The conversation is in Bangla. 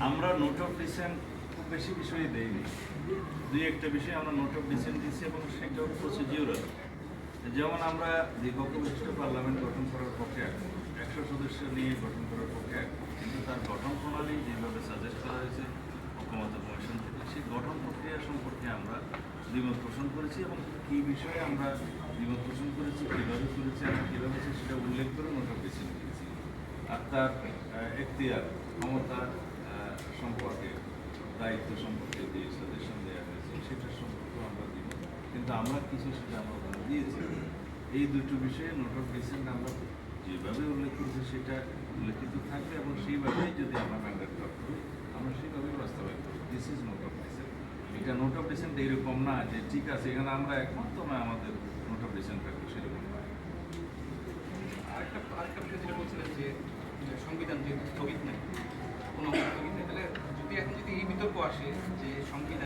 আমরা নোট অফ ডিসেন্ট খুব বেশি বিষয়ে দেইনি, দুই একটা বিষয়ে আমরা নোট অফ ডিসেন্ট দিচ্ছি এবং সেটাও প্রসিডিউরাল। যেমন আমরা দ্বিপক্ষ বিশিষ্ট পার্লামেন্ট গঠন করার পক্ষে 100 সদস্য নিয়ে গঠন করার পক্ষে, কিন্তু তার গঠন প্রণালী যেভাবে সাজেস্ট করা হয়েছে ঐক্যমত্য কমিশন থেকে, সেই গঠন প্রক্রিয়া সম্পর্কে আমরা দ্বিমত পোষণ করেছি এবং কী বিষয়ে আমরা দ্বিমত পোষণ করেছি, কীভাবে করেছি এবং কীভাবে সেটা উল্লেখ করে নোট অফ ডিসেন্ট দিয়েছি। আর তার এখতিয়ার, ক্ষমতা সম্পর্কে, দায়িত্ব সম্পর্কে যে সাজেশন দেওয়া হয়েছে সেটার সম্পর্কেও আমরা দিব, কিন্তু আমরা কিছু সেটা আমরা ওখানে দিয়েছি। এই দুটো বিষয়ে নোট অফ ডিসেন্ট আমরা যেভাবে উল্লেখ করেছি সেটা উল্লেখিত থাকবে এবং সেইভাবেই যদি আমরা ম্যান্ডেট ড্রপ করি আমরা সেইভাবেই বাস্তবায়ন করব। This is note of dissent. এটা নোট অফ ডিসেন্ট এইরকম না যে ঠিক আছে এখানে আমরা একমাত্র নয় আমাদের নোট অফ ডিসেন্ট থাকবে, সেরকম নয়। আরেকটা বিষয় যেটা বলছিলেন যে সংবিধান যেহেতু স্থগিত নেই, কোনো অংশ স্থগিত নেই, তাহলে যদি এখন যদি এই বিতর্ক আসে যে সংবিধান